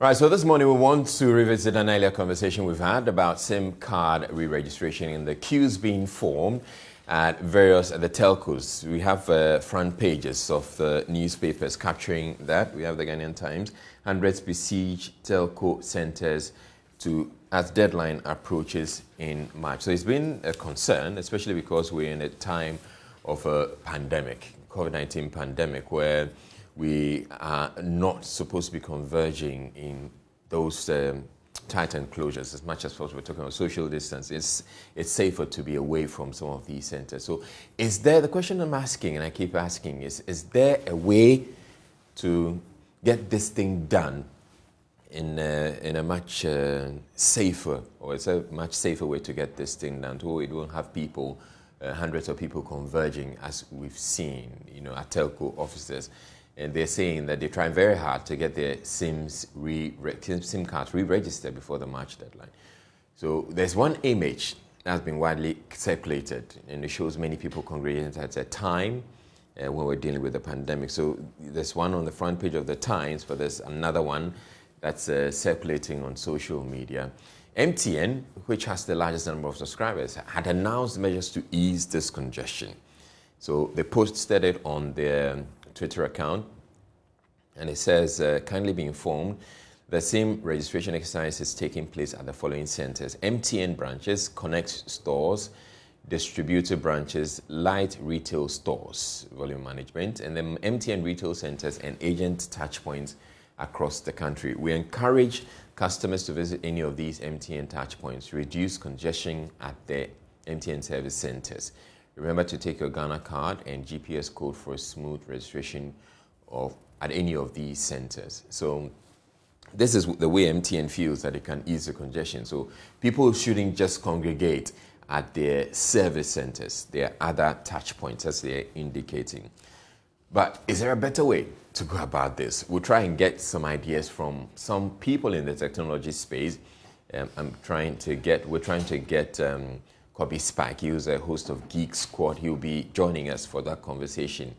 Right, so this morning we want to revisit an earlier conversation we've had about SIM card re-registration and the queues being formed at the telcos. We have front pages of the newspapers capturing that. We have the Ghanaian Times. Hundreds besiege telco centers as deadline approaches in March. So it's been a concern, especially because we're in a time of a pandemic, COVID-19 pandemic, where we are not supposed to be converging in those tight enclosures as much as possible. We're talking about social distance. It's safer to be away from some of these centers. So the question I'm asking, and I keep asking, is there a way to get this thing done in a much safer, or it's a much safer way to get this thing done, so it won't have people, hundreds of people converging as we've seen, at telco offices. And they're saying that they're trying very hard to get their SIM cards re-registered before the March deadline. So there's one image that's been widely circulated, and it shows many people congregating at a time when we're dealing with the pandemic. So there's one on the front page of the Times, but there's another one that's circulating on social media. MTN, which has the largest number of subscribers, had announced measures to ease this congestion. So they posted it on their Twitter account, and it says, kindly be informed, the SIM registration exercise is taking place at the following centers: MTN branches, Connect stores, distributor branches, light retail stores, volume management, and then MTN retail centers and agent touchpoints across the country. We encourage customers to visit any of these MTN touchpoints to reduce congestion at the MTN service centers. Remember to take your Ghana card and GPS code for a smooth registration at any of these centers. So this is the way MTN feels that it can ease the congestion. So people shouldn't just congregate at their service centers, their other touch points, as they're indicating. But is there a better way to go about this? We'll try and get some ideas from some people in the technology space. We're trying to get Kobe Spike. He was a host of Geek Squad. He'll be joining us for that conversation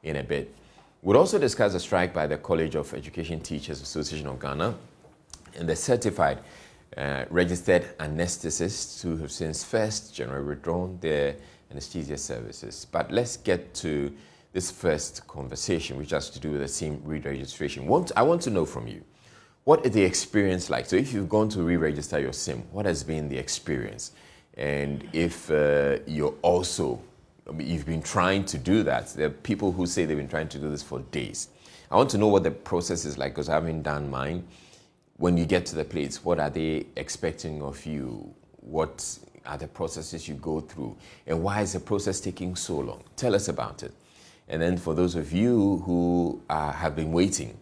in a bit. We'll also discuss a strike by the College of Education Teachers Association of Ghana and the certified registered anesthetists who have since 1st January withdrawn their anesthesia services. But let's get to this first conversation, which has to do with the SIM re-registration. I want to know from you, what is the experience like? So if you've gone to re-register your SIM, what has been the experience? And if you've been trying to do that, there are people who say they've been trying to do this for days. I want to know what the process is like, because I haven't done mine. When you get to the place, what are they expecting of you? What are the processes you go through? And why is the process taking so long? Tell us about it. And then for those of you who have been waiting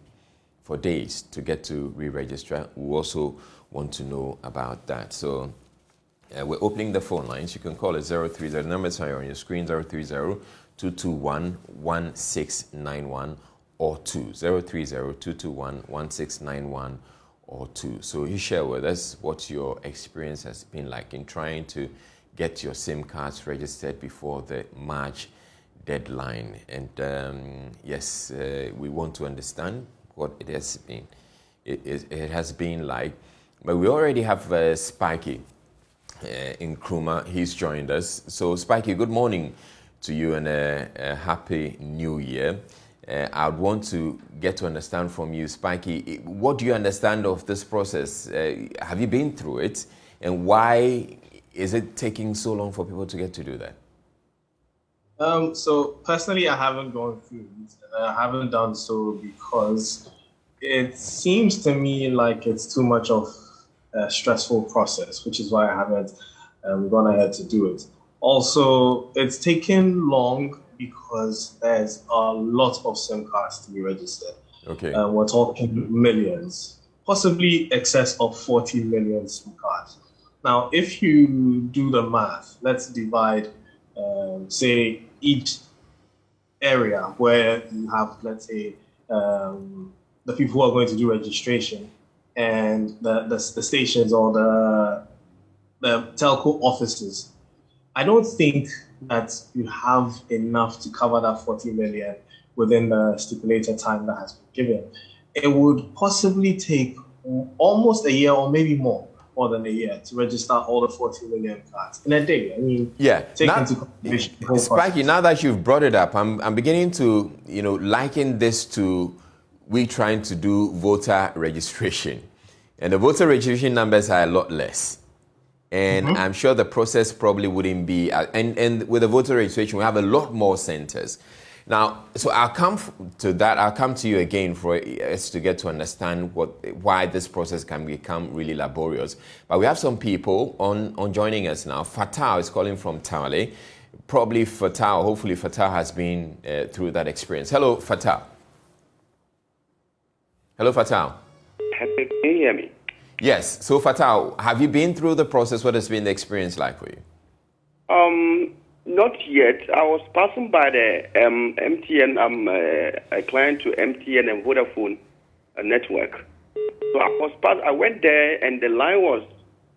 for days to get to re-register, we also want to know about that. So we're opening the phone lines. You can call us 030. The numbers are on your screen: 030-221-1691 or 2. 030-221-1691 or 2. So you share with us what your experience has been like in trying to get your SIM cards registered before the March deadline. And yes, we want to understand what it has been. It has been like. But we already have Spiky in Kruma. He's joined us. So Spiky, good morning to you, and a happy new year. I would want to get to understand from you, Spiky, what do you understand of this process? Have you been through it? And why is it taking so long for people to get to do that? So personally, I haven't gone through it. I haven't done so because it seems to me like it's too much of a stressful process, which is why I haven't gone ahead to do it. Also, it's taken long because there's a lot of SIM cards to be registered. Okay. We're talking millions, possibly excess of 40 million SIM cards. Now, if you do the math, let's divide, say, each area where you have, let's say, the people who are going to do registration and the stations or the telco offices. I don't think that you have enough to cover that 40 million within the stipulated time that has been given. It would possibly take almost a year or maybe more than a year to register all the 40 million cards in a day. I mean, Yeah. take Now, into consideration the whole Spiky, process. now that you've brought it up, I'm beginning to, liken this to we trying to do voter registration. And the voter registration numbers are a lot less. And I'm sure the process probably wouldn't be, and with the voter registration, we have a lot more centers. Now, so I'll come to that. I'll come to you again for us to get to understand why this process can become really laborious. But we have some people on joining us now. Fatal is calling from Tamale. Probably Fatal, hopefully Fatal has been through that experience. Hello, Fatal. Hello, Fatal. Can you hear me? Yes. So, Fatal, have you been through the process? What has been the experience like for you? Not yet. I was passing by the MTN. I'm a client to MTN and Vodafone network. So I went there and the line was.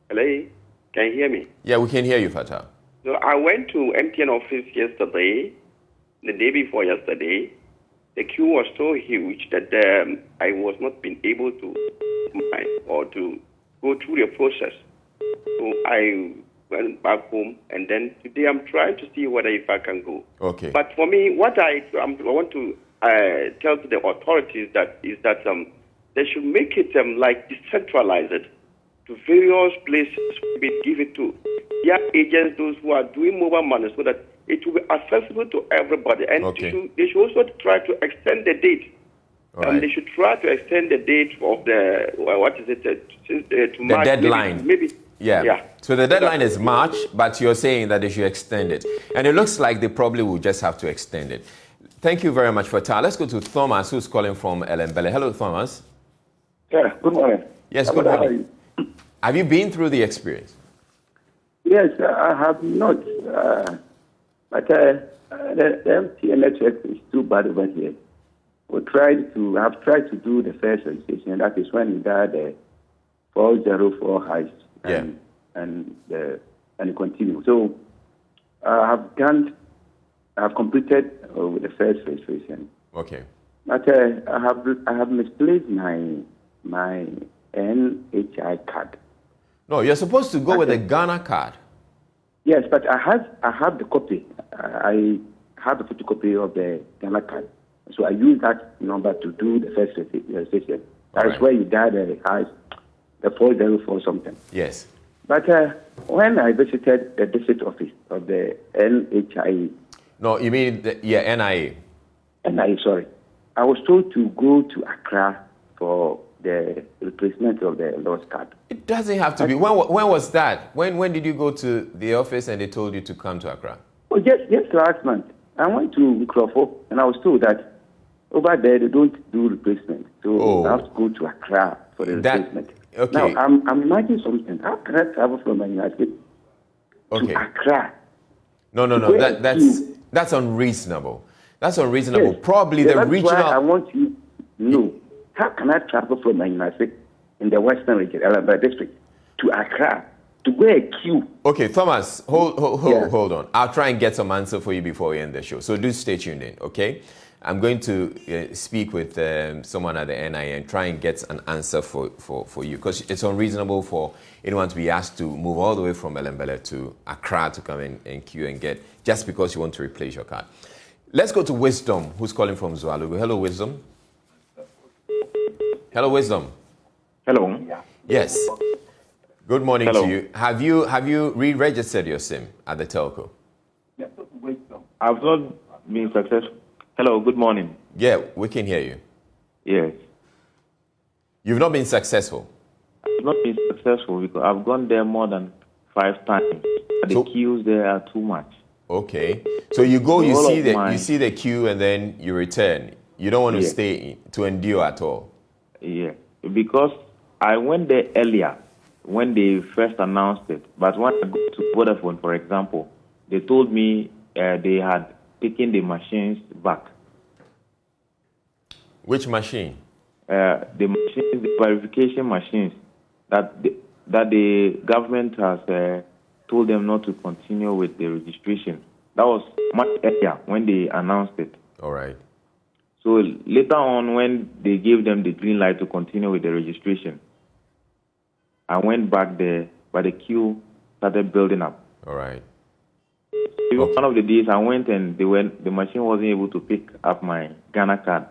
Hello, can you hear me? Yeah, we can hear you, Fatal. So I went to MTN office yesterday, the day before yesterday. The queue was so huge that I was not being able to go through the process. So I went back home, and then today I'm trying to see whether if I can go. Okay. But for me, what I want to tell to the authorities is that they should make it like decentralize it to various places. Maybe give it to their agents, those who are doing mobile money, so that it will be accessible to everybody. And they should also try to extend the date. Right. They should try to extend the date of the to March, the deadline. Maybe. Yeah. So the deadline is March, but you're saying that they should extend it. And it looks like they probably will just have to extend it. Thank you very much for that. Let's go to Thomas, who's calling from Elembele. Hello, Thomas. Yeah, good morning. Yes, good morning. Have you been through the experience? Yes, I have not. But the MTN network is too bad over here. Have tried to do the first registration, and that is when we got the 404 hash and continue. So I have completed with the first registration. Okay. But I have misplaced my NHI card. No, you're supposed to go with a Ghana card. Yes, but I have the copy. I have the photocopy of the Ghana card. So I use that number to do the first registration. That's where you dial the 404 something. Yes. But when I visited the district office of the NHIE. No, you mean NIA. NIA, sorry. I was told to go to Accra for the replacement of the lost card. It doesn't have to be. When was that? When did you go to the office and they told you to come to Accra? Oh, just last month. I went to Crawford and I was told that over there they don't do replacement. So I have to go to Accra for the replacement. Okay. Now, I'm imagining something. How can I travel from the United States to Accra? No. That's unreasonable. That's unreasonable. Yes. Probably the regional... That's why I want you to know. How can I travel from the United States in the Western region, Alabama district, to Accra, to go a queue? Okay, Thomas, hold on. I'll try and get some answer for you before we end the show. So do stay tuned in, okay? I'm going to speak with someone at the NIA and try and get an answer for you, because it's unreasonable for anyone to be asked to move all the way from Elembele to Accra to come and queue and get, just because you want to replace your card. Let's go to Wisdom, who's calling from Zualugu. Hello, Wisdom. Hello, Wisdom. Hello. Yes. Good morning Hello. to you. Have you re-registered your SIM at the telco? I've not been successful. Hello, good morning. Yeah, we can hear you. Yes. You've not been successful? I've not been successful because I've gone there more than 5 times. The queues there are too much. Okay. So you go, you see the queue, and then you return. You don't want to stay to endure at all. Yeah, because I went there earlier when they first announced it. But when I go to Vodafone, for example, they told me they had taken the machines back. Which machine? The machines, the verification machines that the government has told them not to continue with the registration. That was much earlier when they announced it. All right. So later on, when they gave them the green light to continue with the registration, I went back there, but the queue started building up. All right. Even one of the days I went and the machine wasn't able to pick up my Ghana card.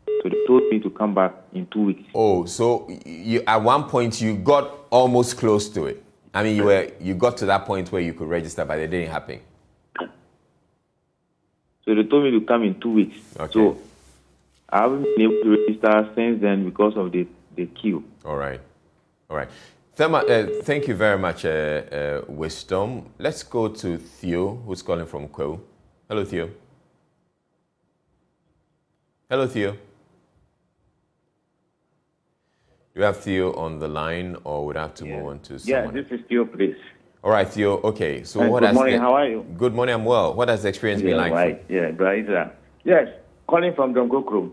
So they told me to come back in 2 weeks. Oh, so you, at one point you got almost close to it. I mean, you got to that point where you could register, but it didn't happen. So they told me to come in 2 weeks. Okay. So I haven't been able to register since then because of the queue. All right. All right. Thelma, thank you very much, Wisdom. Let's go to Theo, who's calling from Kwo. Hello, Theo. Hello, Theo. Do you have Theo on the line, or would I have to move on to someone? Yeah, this is Theo, please. All right, Theo. Okay. So what good morning. How are you? Good morning. I'm well. What has the experience been like? Right. Yeah, right. Yes, calling from Dongokrom.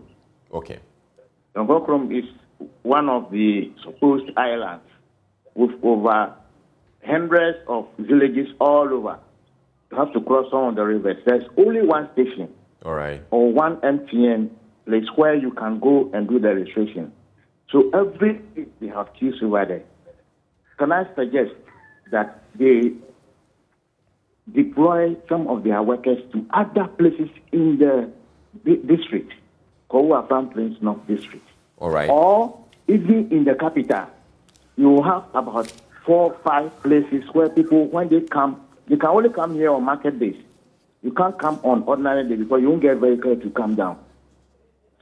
Okay. Dongokrom is one of the supposed islands with over hundreds of villages all over. You have to cross some of the rivers. There's only one station. All right. Or one MTN place where you can go and do the registration. So every week they have queues over there. Can I suggest that they deploy some of their workers to other places in the district, Kowa Plains North District? All right. Or even in the capital, you have about 4 or 5 places where people, when they come, you can only come here on market days. You can't come on ordinary days because you won't get vehicle to come down.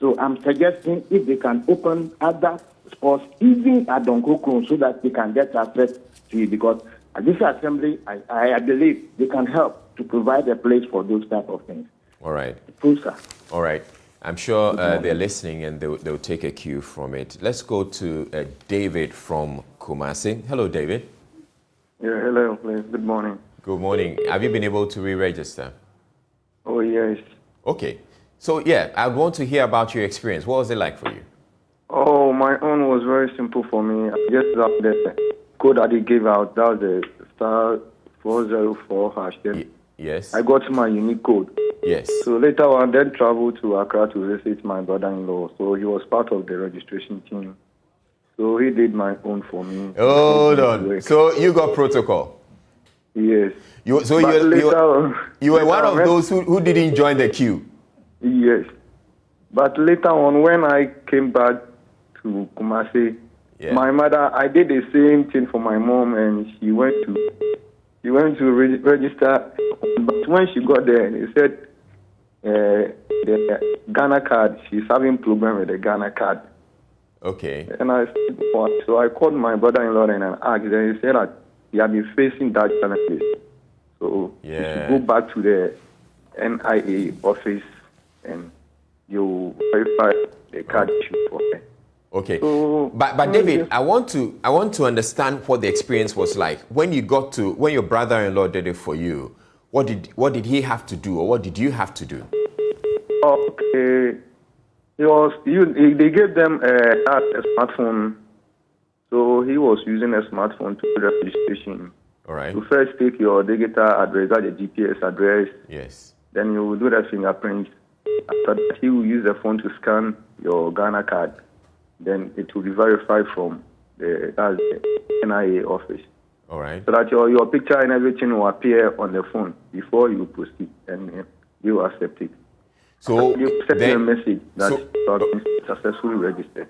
So I'm suggesting if they can open other spots, even at Donkokron, so that they can get access to it. Because at this assembly, I believe they can help to provide a place for those type of things. All right. Please, sir. All right. I'm sure they're listening and they'll take a cue from it. Let's go to David from Kumasi. Hello, David. Yeah, hello, please. Good morning. Good morning. Have you been able to re-register? Oh, yes. Okay. So, yeah, I want to hear about your experience. What was it like for you? Oh, my own was very simple for me. I just got the code that they gave out. That was the star 404 hash. Yes. I got my unique code. Yes. So later on, then traveled to Accra to visit my brother-in-law. So he was part of the registration team. So he did my own for me. Hold on. So you got protocol? Yes. You were one of those who didn't join the queue? Yes. But later on, when I came back to Kumasi, my mother, I did the same thing for my mom, and she went to register. But when she got there, they said the Ghana card, she's having problem with the Ghana card. Okay. And I said, what? So I called my brother-in-law and I asked, and he said that he had been facing that challenges. So you should go back to the NIA office and you verify the card issue for them. Okay. So, but David, I want to understand what the experience was like when your brother-in-law did it for you. What did he have to do, or what did you have to do? Okay. They gave them a smartphone. So he was using a smartphone to do the registration. All right. You first take your digital address, that's the GPS address. Yes. Then you will do the fingerprint. After that, he will use the phone to scan your Ghana card. Then it will be verified from the NIA office. All right. So that your picture and everything will appear on the phone before you proceed, and you accept it. So you send a message that you have been successfully registered.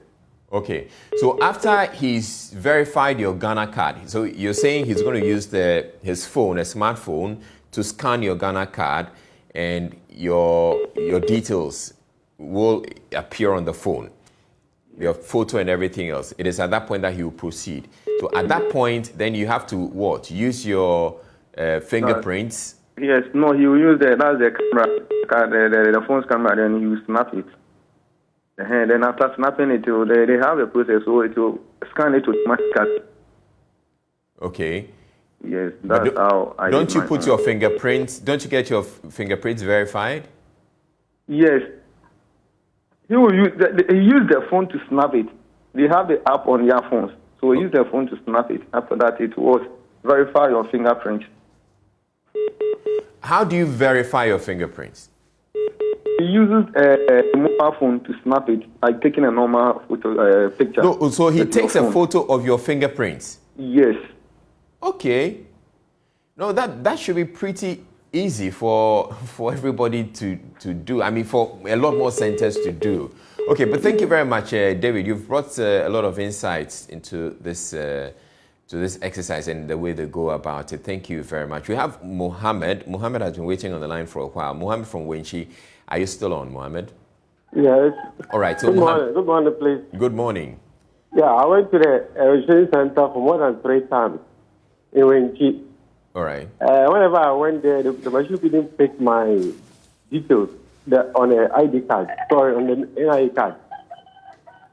Okay. So after he's verified your Ghana card, so you're saying he's going to use his phone, a smartphone, to scan your Ghana card, and your details will appear on the phone, your photo and everything else. It is at that point that he will proceed. So at that point, then you have to what? Use your fingerprints. Yes. No, he will use the camera, the phone's camera, then he will snap it. And then after snapping it, they have a process, so it will scan it automatically. Okay. Yes, that's how I. Don't you put your fingerprints? Don't you get your fingerprints verified? Yes. He will use the phone to snap it. They have the app on their phones, so use the phone to snap it. After that, it will verify your fingerprints. How do you verify your fingerprints? He uses a mobile phone to snap it, like taking a normal photo picture. No, so he takes a photo of your fingerprints. Yes. Okay. No, that should be pretty easy for everybody to do. I mean, for a lot more centers to do. Okay, but thank you very much, David. You've brought a lot of insights into this to this exercise and the way they go about it. Thank you very much. We have Mohammed. Mohammed has been waiting on the line for a while. Mohammed from Wenchi. Are you still on, Mohammed? Yes. All right. So good morning. Good morning, please. Good morning. Yeah, I went to the registration center for more than 3 times in Wenchi. All right. Whenever I went there, the machine didn't pick my details on the ID card, sorry, on the NIE card.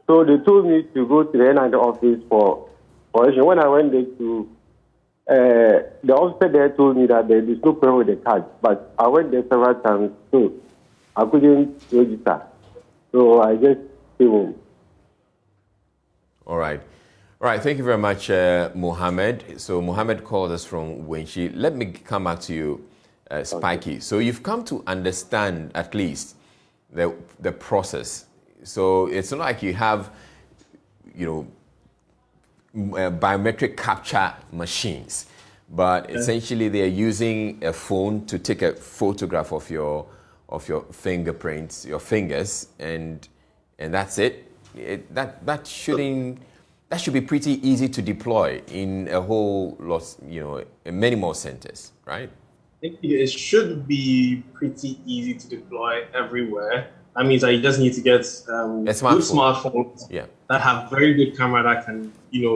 So they told me to go to the NIE office for correction. When I went there to, the officer there told me that there is no problem with the card. But I went there several times, so I couldn't register. So I just came home. All right. All right, thank you very much, Mohammed. So Mohammed called us from Wenchi. Let me come back to you, Spiky. Okay. So you've come to understand at least the process. So it's not like you have, biometric capture machines, but essentially they are using a phone to take a photograph of your fingerprints, your fingers, and that's it. That should be pretty easy to deploy in a whole lot, in many more centers, right? I think it should be pretty easy to deploy everywhere. That means that you just need to get good smartphones that have very good camera that can,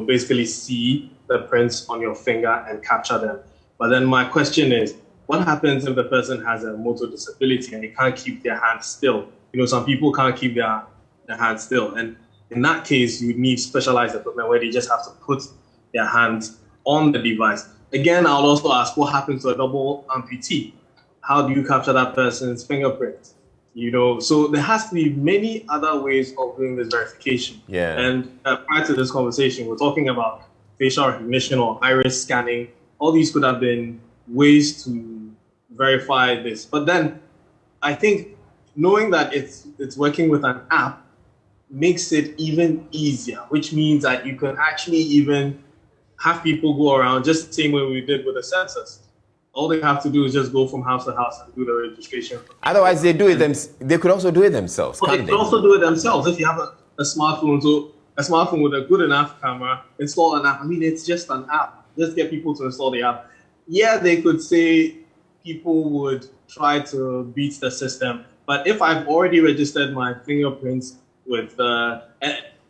basically see the prints on your finger and capture them. But then my question is, what happens if the person has a motor disability and they can't keep their hands still? Some people can't keep their hands still. And in that case, you need specialized equipment where they just have to put their hands on the device. Again, I'll also ask, what happens to a double amputee? How do you capture that person's fingerprint? So there has to be many other ways of doing this verification. Yeah. And prior to this conversation, we're talking about facial recognition or iris scanning. All these could have been ways to verify this. But then I think knowing that it's working with an app makes it even easier, which means that you can actually even have people go around just the same way we did with the census. All they have to do is just go from house to house and do the registration. Otherwise, they could also do it themselves. They could also do it themselves if you have a smartphone. So a smartphone with a good enough camera, install an app. I mean, it's just an app. Just get people to install the app. Yeah, they could say people would try to beat the system. But if I've already registered my fingerprints with the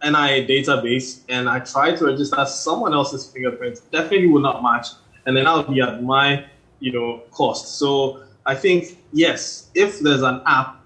NIA database and I try to register someone else's fingerprints, definitely will not match. And then I'll be at my cost. So I think, yes, if there's an app,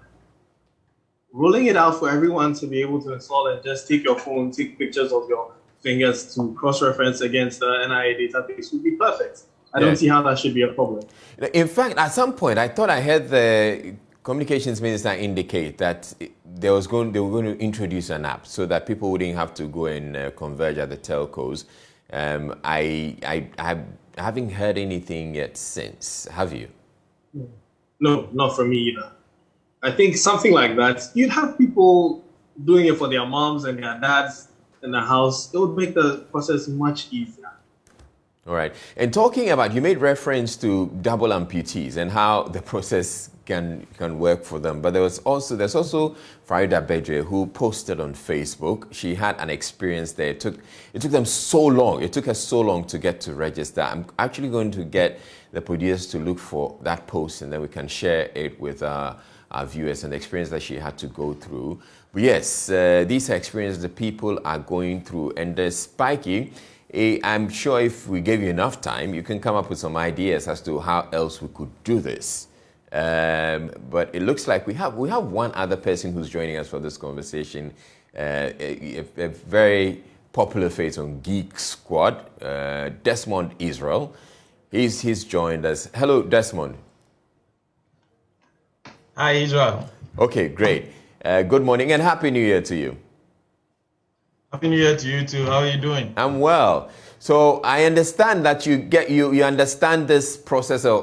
rolling it out for everyone to be able to install and just take your phone, take pictures of your fingers to cross-reference against the NIA database would be perfect. I don't see how that should be a problem. In fact, at some point, I thought I heard the communications minister indicate that they were going to introduce an app so that people wouldn't have to go and converge at the telcos. I haven't heard anything yet since. Have you? No, not from me either. I think something like that, you'd have people doing it for their moms and their dads in the house. It would make the process much easier. All right. And talking about, you made reference to double amputees and how the process can work for them. But there's also Farida Bedre who posted on Facebook. She had an experience there. It took them so long. It took her so long to get to register. I'm actually going to get the producers to look for that post and then we can share it with our viewers and the experience that she had to go through. But yes, these are experiences that people are going through. And the Spiky, I'm sure if we gave you enough time, you can come up with some ideas as to how else we could do this. But it looks like we have one other person who's joining us for this conversation, a very popular face on Geek Squad, Desmond Israel. He's joined us. Hello, Desmond. Hi, Israel. Okay, great. Good morning and Happy New Year to you. Happy New Year to you too. How are you doing? I'm well. So I understand that you understand this process a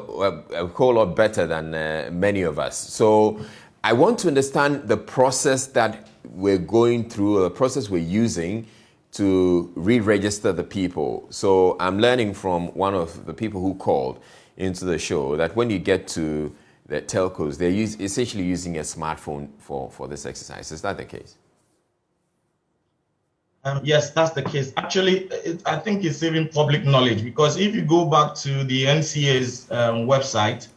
whole lot better than many of us. So I want to understand the process that we're going through, or the process we're using to re-register the people. So I'm learning from one of the people who called into the show that when you get to the telcos, they're essentially using a smartphone for this exercise. Is that the case? Yes, that's the case. Actually, I think it's even public knowledge, because if you go back to the NCA's website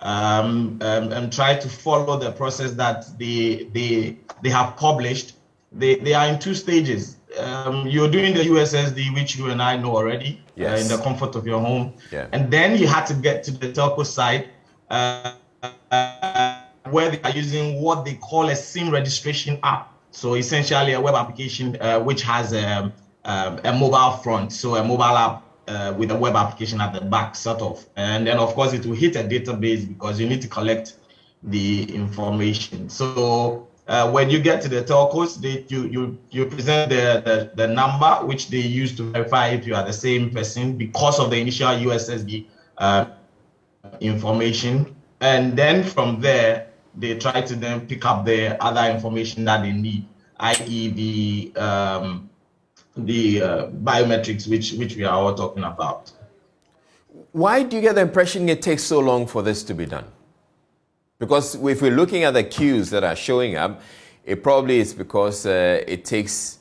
and try to follow the process that they have published, they are in two stages. You're doing the USSD, which you and I know already, yes, in the comfort of your home. Yeah. And then you had to get to the telco side where they are using what they call a SIM registration app. So essentially a web application which has a mobile front, so a mobile app with a web application at the back, sort of. And then, of course, it will hit a database because you need to collect the information. So when you get to the telcos, you present the number which they use to verify if you are the same person because of the initial USSD information. And then from there, they try to then pick up the other information that they need, i.e. the biometrics, which we are all talking about. Why do you get the impression it takes so long for this to be done? Because if we're looking at the queues that are showing up, it probably is because it takes.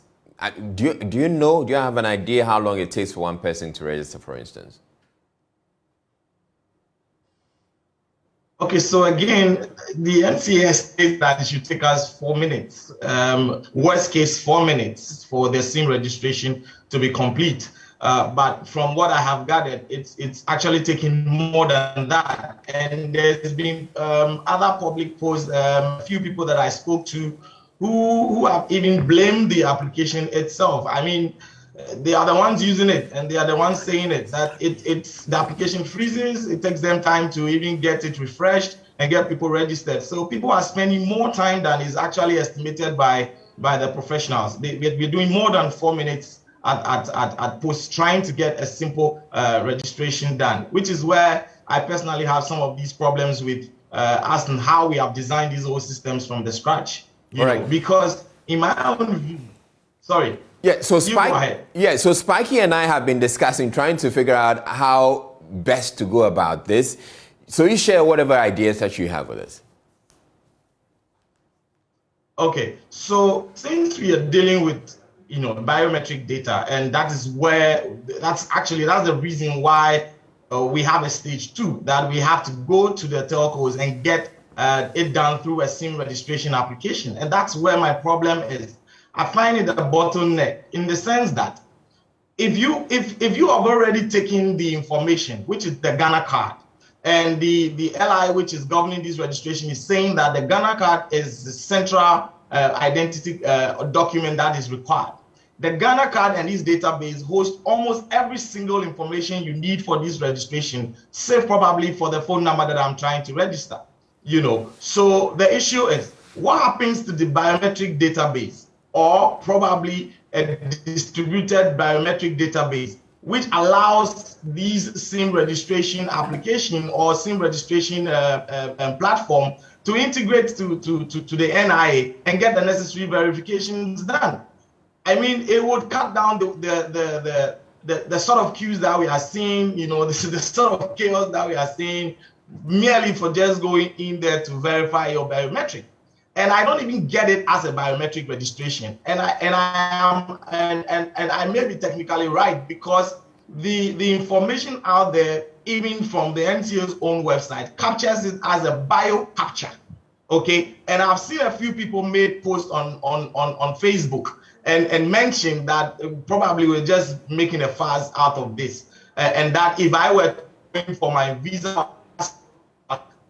Do you have an idea how long it takes for one person to register, for instance? Okay, so again, the NCA states that it should take us 4 minutes. Worst case, 4 minutes for the SIM registration to be complete. But from what I have gathered, it's actually taking more than that. And there's been other public posts, a few people that I spoke to who have even blamed the application itself. I mean, they are the ones using it, and they are the ones saying it, that the application freezes, it takes them time to even get it refreshed and get people registered. So people are spending more time than is actually estimated by the professionals. We're doing more than 4 minutes at post trying to get a simple registration done, which is where I personally have some of these problems with us and how we have designed these whole systems from the scratch. You know, because in my own view, sorry. Yeah, so Spiky and I have been discussing, trying to figure out how best to go about this. So you share whatever ideas that you have with us. Okay, so since we are dealing with, biometric data, and that's the reason why we have a stage 2, that we have to go to the telcos and get it done through a SIM registration application. And that's where my problem is. I find it a bottleneck in the sense that if you have already taken the information, which is the Ghana card, and the LI which is governing this registration is saying that the Ghana card is the central identity document that is required. The Ghana card and this database host almost every single information you need for this registration, save probably for the phone number that I'm trying to register. So the issue is, what happens to the biometric database, or probably a distributed biometric database, which allows these SIM registration application or SIM registration platform to integrate to the NIA and get the necessary verifications done? I mean, it would cut down the sort of queues that we are seeing, the sort of chaos that we are seeing merely for just going in there to verify your biometric. And I don't even get it as a biometric registration. And I may be technically right, because the information out there, even from the NCO's own website, captures it as a bio capture. Okay, and I've seen a few people made posts on Facebook and mentioned that probably we're just making a fuss out of this, and that if I were going for my visa,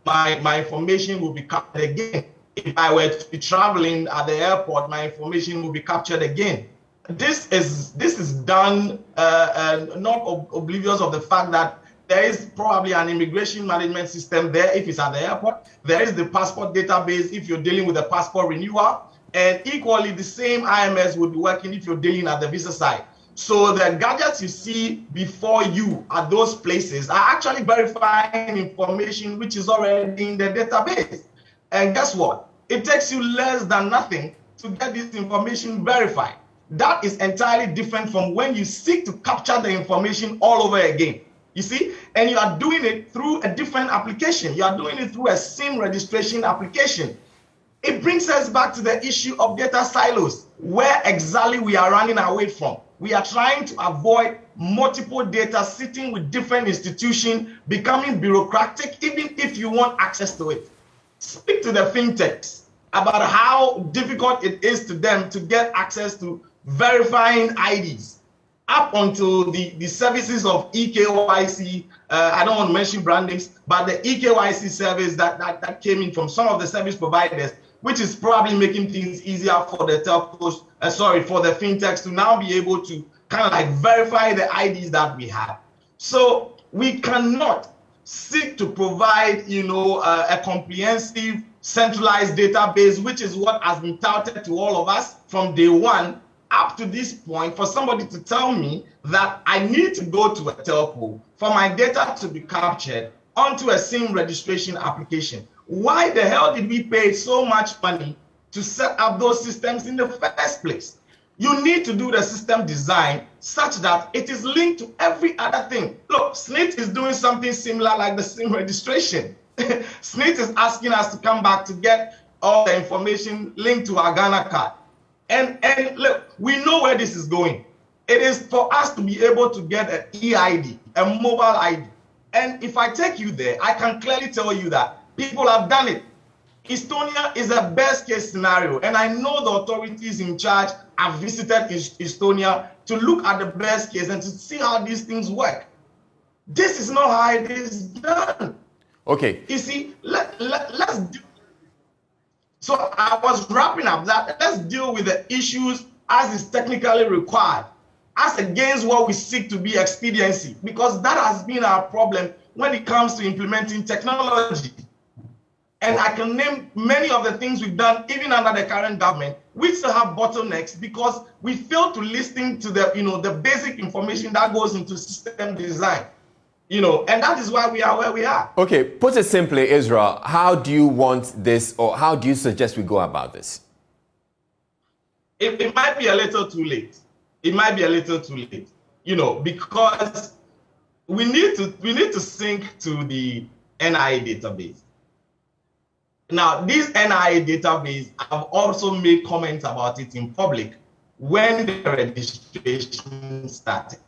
my information will be captured again. If I were to be traveling at the airport, my information will be captured again. This is done not oblivious of the fact that there is probably an immigration management system there if it's at the airport. There is the passport database if you're dealing with a passport renewal. And equally, the same IMS would be working if you're dealing at the visa side. So the gadgets you see before you at those places are actually verifying information which is already in the database. And guess what? It takes you less than nothing to get this information verified. That is entirely different from when you seek to capture the information all over again. You see, and you are doing it through a different application. You are doing it through a SIM registration application. It brings us back to the issue of data silos, where exactly we are running away from. We are trying to avoid multiple data sitting with different institutions, becoming bureaucratic, even if you want access to it. Speak to the fintechs about how difficult it is to them to get access to verifying IDs. Up until the services of eKYC, I don't want to mention brand names, but the eKYC service that came in from some of the service providers, which is probably making things easier for the telcos, for the fintechs to now be able to kind of like verify the IDs that we have. So we cannot seek to provide, a comprehensive centralized database, which is what has been touted to all of us from day one up to this point, for somebody to tell me that I need to go to a telco for my data to be captured onto a SIM registration application. Why the hell did we pay so much money to set up those systems in the first place? You need to do the system design such that it is linked to every other thing. Look, SNIT is doing something similar like the SIM registration. SNIT is asking us to come back to get all the information linked to our Ghana card. And look, we know where this is going. It is for us to be able to get an EID, a mobile ID. And if I take you there, I can clearly tell you that people have done it. Estonia is a best case scenario. And I know the authorities in charge have visited Estonia to look at the best case and to see how these things work. This is not how it is done. Okay. You see, let's do. So I was wrapping up that let's deal with the issues as is technically required, as against what we seek to be expediency, because that has been our problem when it comes to implementing technology. And I can name many of the things we've done, even under the current government, which still have bottlenecks because we fail to listen to the, the basic information that goes into system design. And that is why we are where we are. Okay, put it simply, Israel, how do you want this, or how do you suggest we go about this? It might be a little too late. It might be a little too late, because we need to sync to the NIA database. Now, this NIA database, I've also made comments about it in public when the registration started.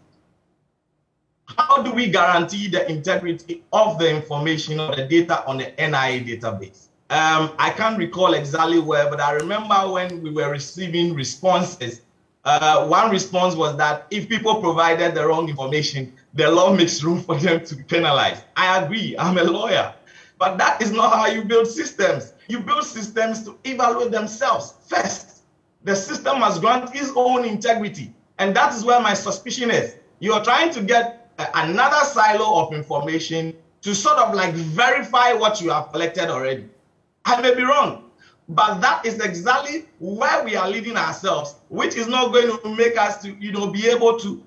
How do we guarantee the integrity of the information or the data on the NIA database? I can't recall exactly where, but I remember when we were receiving responses, one response was that if people provided the wrong information, the law makes room for them to be penalized. I agree, I'm a lawyer, but that is not how you build systems. You build systems to evaluate themselves first. The system must grant its own integrity, and that is where my suspicion is. You are trying to get another silo of information to sort of like verify what you have collected already. I may be wrong, but that is exactly where we are leading ourselves, which is not going to make us to, be able to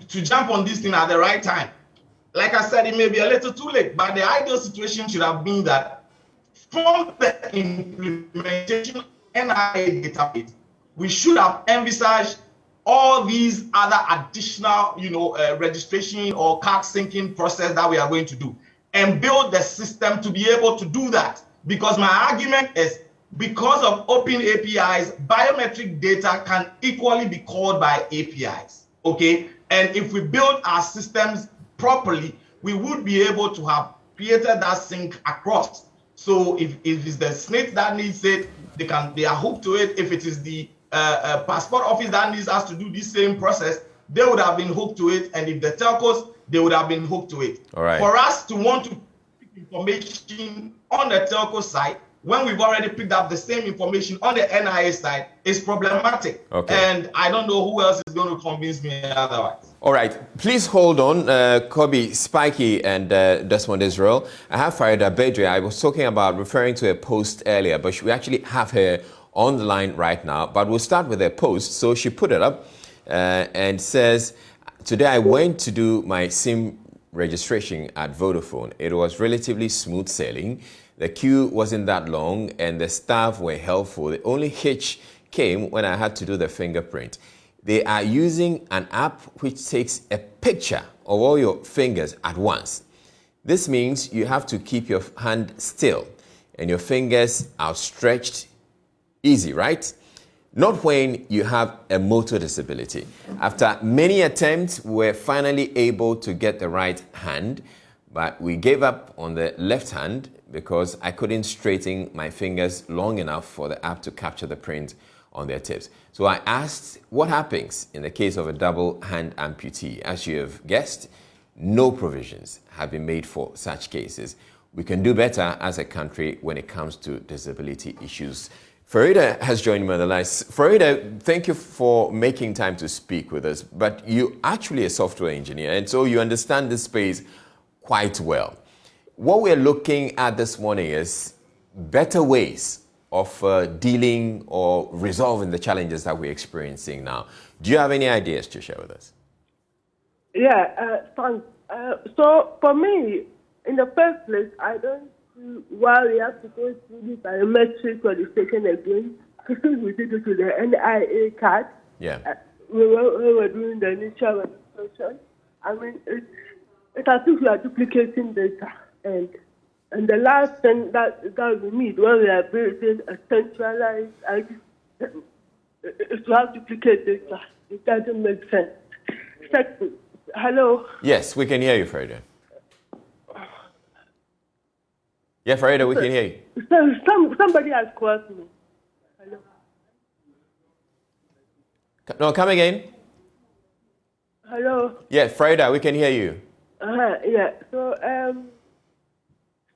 jump on this thing at the right time. Like I said, it may be a little too late, but the ideal situation should have been that from the implementation of NIA database, we should have envisaged all these other additional, registration or card syncing process that we are going to do, and build the system to be able to do that. Because my argument is, because of open APIs, biometric data can equally be called by APIs, okay? And if we build our systems properly, we would be able to have created that sync across. So if it's the SNIT that needs it, they are hooked to it. If it is the passport office that needs us to do this same process, they would have been hooked to it. And if the telcos, they would have been hooked to it. All right. For us to want to pick information on the telco side, when we've already picked up the same information on the NIA side, is problematic. Okay. And I don't know who else is going to convince me otherwise. All right, please hold on, Kobe, Spiky, and Desmond Israel. I have Farida Bedre. I was talking about referring to a post earlier, but we actually have her on the line right now. But we'll start with a post. So she put it up and says, today I went to do my SIM registration at Vodafone. It was relatively smooth sailing. The queue wasn't that long and the staff were helpful. The only hitch came when I had to do the fingerprint. they are using an app which takes a picture of all your fingers at once. This means you have to keep your hand still and your fingers outstretched. Easy, right? Not when you have a motor disability. After many attempts, we were finally able to get the right hand, but we gave up on the left hand because I couldn't straighten my fingers long enough for the app to capture the print on their tips. So I asked what happens in the case of a double hand amputee. As you have guessed, no provisions have been made for such cases. We can do better as a country when it comes to disability issues. Farida has joined me on the line. Farida, thank you for making time to speak with us, but you're actually a software engineer, and so you understand this space quite well. What we're looking at this morning is better ways of dealing or resolving the challenges that we're experiencing now. Do you have any ideas to share with us? Yeah, thanks. So for me, in the first place, I don't see why we have to go through the biometric qualification again. Because we did it to the NIA card. Yeah. We were doing the initial registration. I mean, it's as if we are duplicating data. And the last thing that we need when we are building a centralized ID is to have duplicate data. It doesn't make sense. Second, hello? Yes, we can hear you, Farida. Yeah, Farida, we can hear you. So somebody has called me. Hello? No, come again. Hello? Yeah, Farida, we can hear you. Yeah. So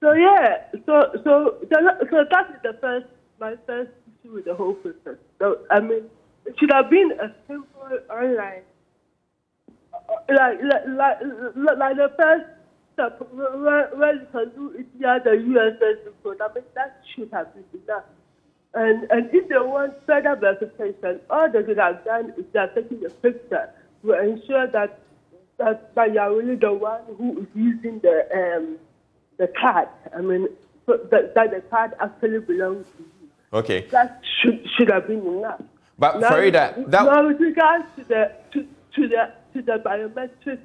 that is my first issue with the whole process. So I mean, it should have been a simple online, like the first step where you can do it via the USS code. I mean, that should have been enough. And if they want further verification, all they should have done is they are taking a picture to ensure that you are really the one who is using the card. I mean, so that the card actually belongs to you. Okay. That should have been enough. But now, Farida, now with regards to the biometric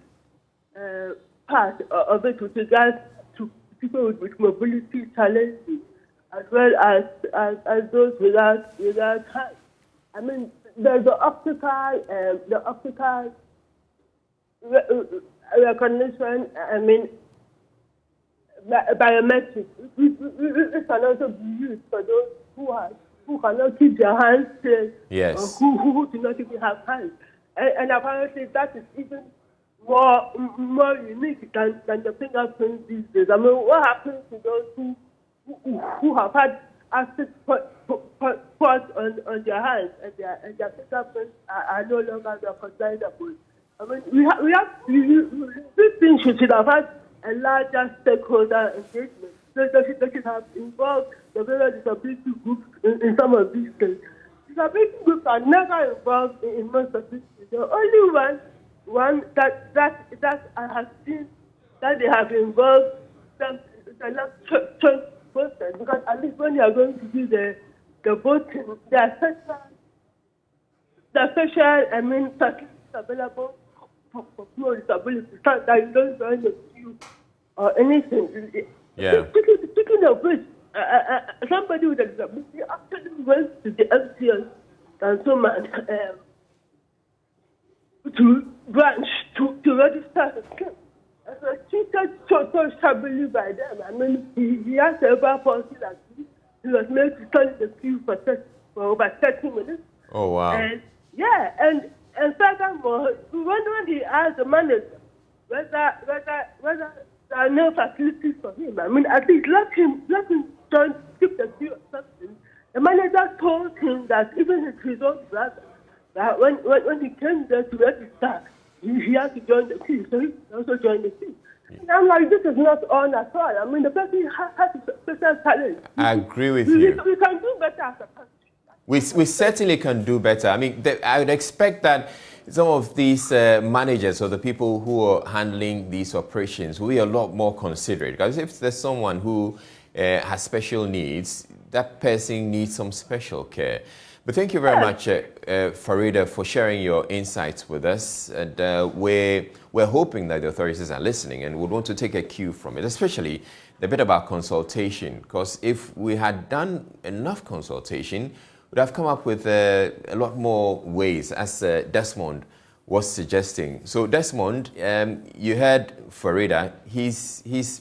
part of it, with regards to people with mobility challenges, as well as those without hands. I mean, there's the optical recognition. I mean, biometrics. It can also be used for those who cannot keep their hands straight. Yes. Or who do not even have hands. And apparently that is even more unique than the fingerprints these days. I mean, what happens to those who have had acid spots on their hands and their fingerprints are no longer recognizable? I mean, we have this thing should have had a larger stakeholder engagement. So they should have involved the various disability groups in some of these things. Disability groups are never involved in most of these things. The only one that I have seen that they have involved them is the last process, because at least when you are going to do the voting, there are special facilities available for people with disabilities, so that you don't join the queue or anything. Yeah. Speaking of which, somebody with a disability actually went to the MCS Councilman to branch to register his claim. And so treated so shabby by them. I mean, he has several policies that he was made to stand in the queue for over 30 minutes. Oh, wow. And yeah, and furthermore, when he asked the manager whether there are no facilities for him, I mean, at least let him join, skip the queue or something. The manager told him that even his own brother, that when he came there to register, he had to join the queue, so he also joined the queue. And I'm like, this is not on at all. I mean, the person has a special talent. I agree with you. We can do better as a country. We certainly can do better. I mean, I would expect that some of these managers or the people who are handling these operations will be a lot more considerate. Because if there's someone who has special needs, that person needs some special care. But thank you very much, Farida, for sharing your insights with us. And we're hoping that the authorities are listening and would want to take a cue from it, especially the bit about consultation. Because if we had done enough consultation, we'd have come up with a lot more ways, as Desmond was suggesting. So Desmond, you heard Farida. She's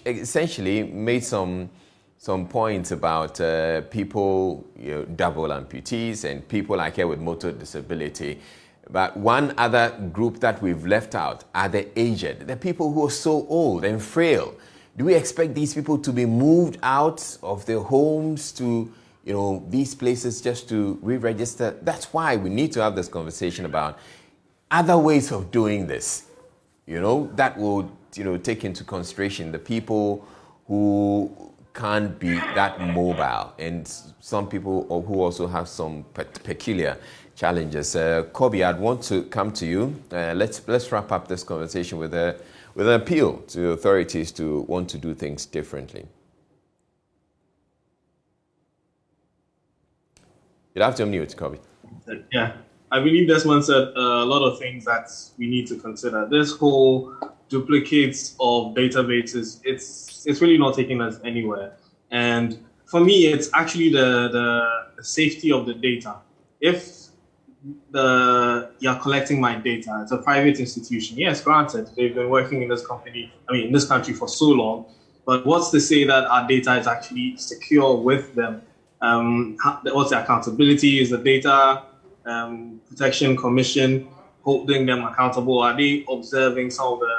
essentially made some points about people, double amputees and people like her with motor disability. But one other group that we've left out are the aged, the people who are so old and frail. Do we expect these people to be moved out of their homes to, these places just to re-register? That's why we need to have this conversation about other ways of doing this, that will, take into consideration the people who can't be that mobile, and some people who also have some peculiar challenges. Kobe, I'd want to come to you. Let's wrap up this conversation with an appeal to authorities to want to do things differently. You'll have to unmute, Kobe. Yeah, I believe Desmond said a lot of things that we need to consider. This whole duplicates of databases, it's really not taking us anywhere. And for me, it's actually the safety of the data. If you're collecting my data, it's a private institution. Yes, granted, they've been working in this country for so long. But what's to say that our data is actually secure with them? What's the accountability? Is the Data Protection Commission holding them accountable? Are they observing some of the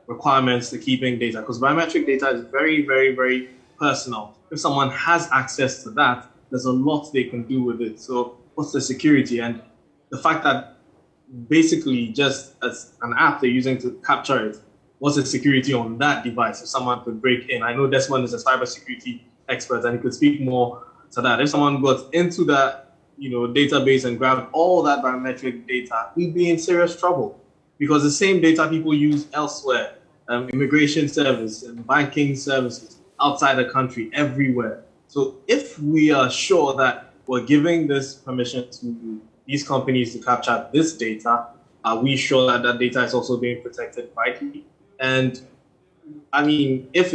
requirements to keeping data? Because biometric data is very, very, very personal. If someone has access to that, there's a lot they can do with it. So what's the security? And the fact that basically just as an app they're using to capture it, what's the security on that device if someone could break in? I know Desmond is a cybersecurity expert and he could speak more to that. If someone got into that database and grabbed all that biometric data, we'd be in serious trouble, because the same data people use elsewhere, immigration service and banking services outside the country, everywhere. So if we are sure that we're giving this permission to these companies to capture this data, are we sure that that data is also being protected rightly? And I mean, if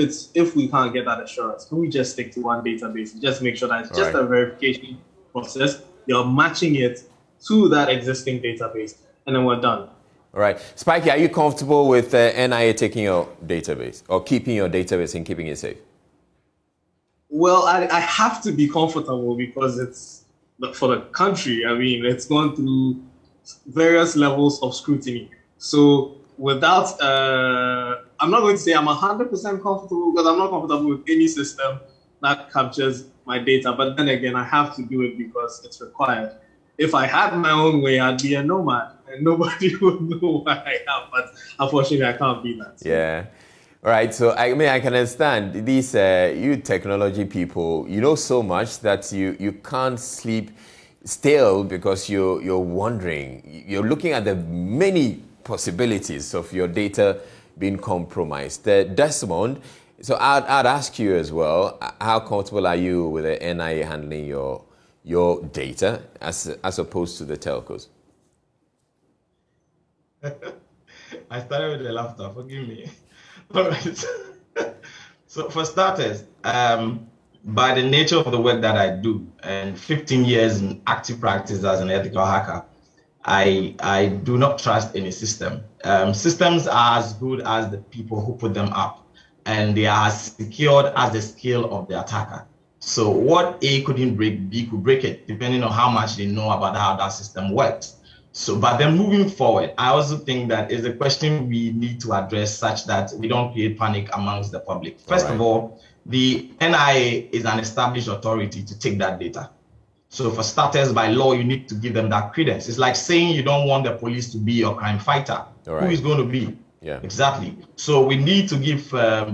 we can't get that assurance, can we just stick to one database and just make sure that it's just a verification process? You're matching it to that existing database, and then we're done. All right. Spikey, are you comfortable with NIA taking your database or keeping your database and keeping it safe? Well, I have to be comfortable because it's for the country. I mean, it's gone through various levels of scrutiny. So without, I'm not going to say I'm 100% comfortable, because I'm not comfortable with any system that captures my data. But then again, I have to do it because it's required. If I had my own way, I'd be a nomad and nobody would know where I am. But unfortunately, I can't be that. So. Yeah. All right. So, I can understand these, you technology people, you know so much that you can't sleep still because you're wondering. You're looking at the many possibilities of your data being compromised. Desmond, so I'd ask you as well, how comfortable are you with the NIA handling your data as opposed to the telcos? I started with the laughter, forgive me. All right. So for starters, by the nature of the work that I do and 15 years in active practice as an ethical hacker, I do not trust any system. Systems are as good as the people who put them up, and they are as secured as the skill of the attacker. So what A couldn't break, B could break it, depending on how much they know about how that system works. So, but then moving forward, I also think that is a question we need to address such that we don't create panic amongst the public. First of all, the NIA is an established authority to take that data. So for starters, by law, you need to give them that credence. It's like saying you don't want the police to be your crime fighter. Who is going to be? Yeah, exactly. So we need to give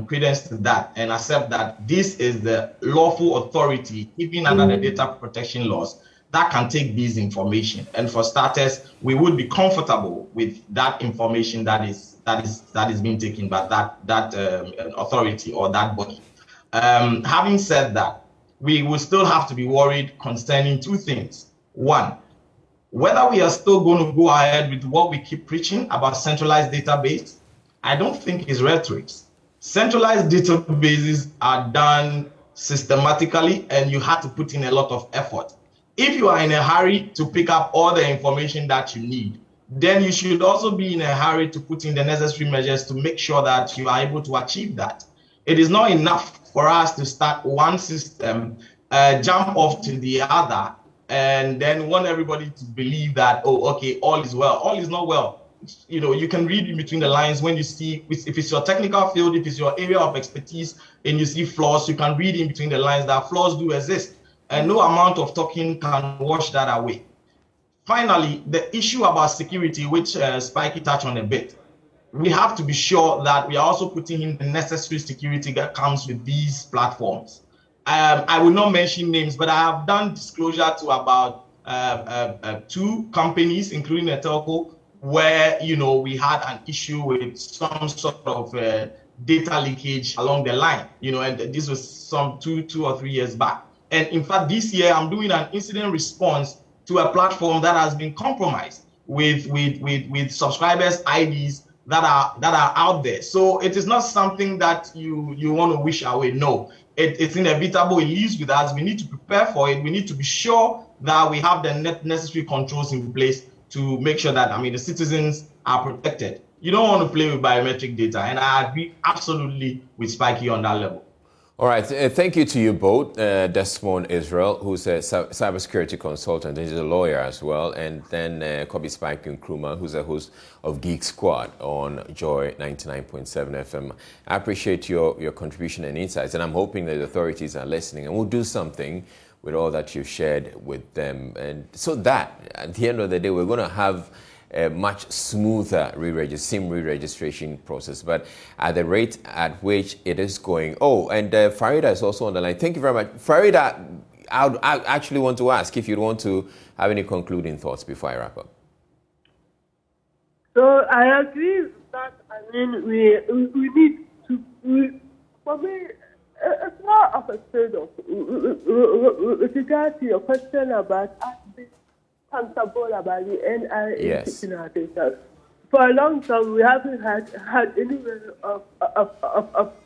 credence to that and accept that this is the lawful authority, even under the data protection laws, that can take this information. And for starters, we would be comfortable with that information that is being taken by that authority or that body. Having said that, we will still have to be worried concerning two things. One, whether we are still going to go ahead with what we keep preaching about centralized database. I don't think it's rhetoric. Centralized databases are done systematically, and you have to put in a lot of effort. If you are in a hurry to pick up all the information that you need, then you should also be in a hurry to put in the necessary measures to make sure that you are able to achieve that. It is not enough for us to start one system, jump off to the other, and then want everybody to believe that, oh, okay, all is well. All is not well. You know, you can read in between the lines when you see, if it's your technical field, if it's your area of expertise, and you see flaws, you can read in between the lines that flaws do exist. And no amount of talking can wash that away. Finally, the issue about security, which Spikey touched on a bit, we have to be sure that we are also putting in the necessary security that comes with these platforms. I will not mention names, but I have done disclosure to about 2 companies, including a telco, where, you know, we had an issue with some sort of data leakage along the line, you know, and this was some 2 or 3 years back. And in fact, this year I'm doing an incident response to a platform that has been compromised with subscribers' IDs that are out there. So it is not something that you want to wish away. No, it's inevitable. It lives with us. We need to prepare for it. We need to be sure that we have the necessary controls in place to make sure that, I mean, the citizens are protected. You don't want to play with biometric data, and I agree absolutely with Spikey on that level. All right, thank you to you both, Desmond Israel, who's a cybersecurity consultant, and he's a lawyer as well, and then Kobe Spike Nkrumah, who's a host of Geek Squad on Joy 99.7 FM. I appreciate your contribution and insights, and I'm hoping that the authorities are listening, and we'll do something with all that you've shared with them, and so that at the end of the day, we're going to have a much smoother SIM re-registration process, but at the rate at which it is going. Oh, and Farida is also on the line. Thank you very much. Farida, I actually want to ask if you'd want to have any concluding thoughts before I wrap up. So I agree with that. I mean, we need to, for me, it's more of a trade-off. With regard to your question about us being comfortable about the NIA taking our data. For a long time, we haven't had any way of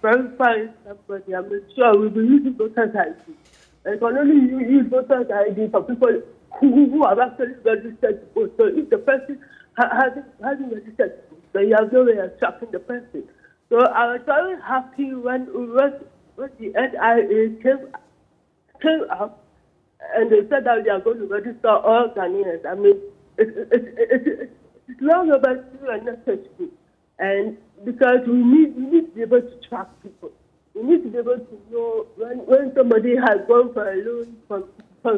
verifying somebody. I'm not sure we've been using voter's ID. And can only use voter's ID for people who have actually registered to vote. So if the person hasn't registered to vote, then you have no way of tracking the person. So I was very happy when the NIA came up and they said that they are going to register all Ghanaians. I mean, it's long overdue and necessary. And because we need to be able to track people. We need to be able to know when somebody has gone for a loan from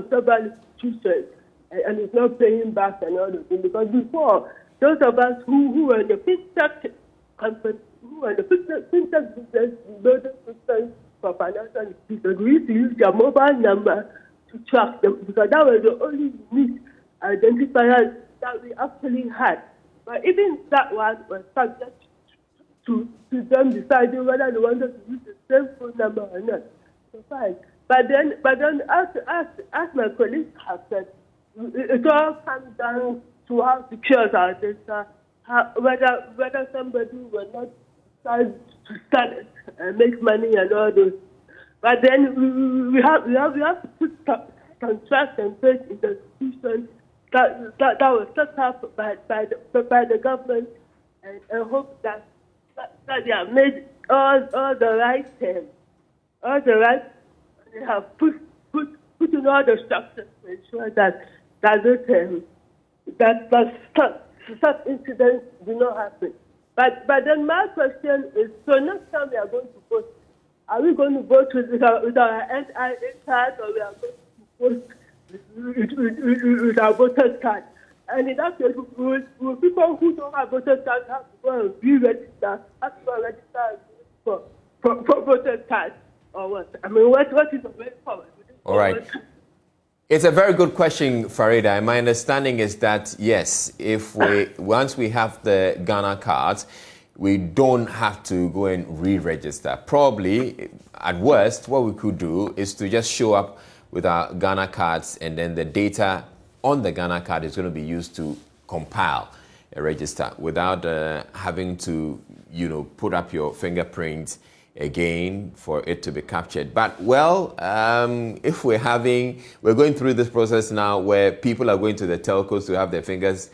several institutions and is not paying back and all those things. Because before, those of us who were in the fintech company, who were in the fintech business, building systems for financial institutions, we used to use their mobile number to track them, because that was the only unique identifier that we actually had. But even that one was subject to them deciding whether they wanted to use the same phone number or not. So fine. But then as my colleagues have said, it all comes down to how secure our data, whether somebody will not start and make money and all those. But then we have to put some trust and faith in the institutions that was set up by the government, and hope that they have made all the right they have put in all the structures to ensure that such incidents do not happen. But then my question is, so next time we are going to vote, are we going to vote with our NIA card, or we are going to vote with our voter's card? And in that case, will people who don't have voter's cards have to go and re-register, have to go and register for voter's cards, or what? I mean, what is the way forward? All right. It's a very good question, Farida. My understanding is that, yes, once we have the Ghana cards, we don't have to go and re-register. Probably, at worst, what we could do is to just show up with our Ghana cards, and then the data on the Ghana card is going to be used to compile a register without having to, put up your fingerprint again for it to be captured. But well, if we're going through this process now where people are going to the telcos to have their fingers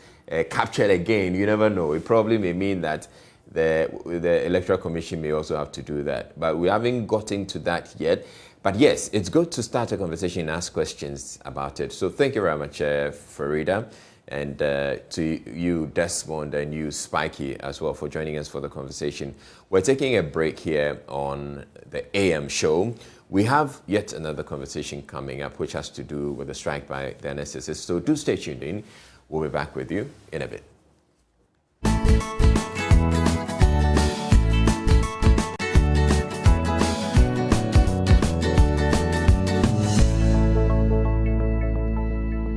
captured again, you never know. It probably may mean that the Electoral Commission may also have to do that. But we haven't gotten to that yet. But yes, it's good to start a conversation and ask questions about it. So thank you very much, Farida, and to you, Desmond, and you, Spiky, as well, for joining us for the conversation. We're taking a break here on the AM show. We have yet another conversation coming up, which has to do with the strike by the NSSS. So do stay tuned in. We'll be back with you in a bit.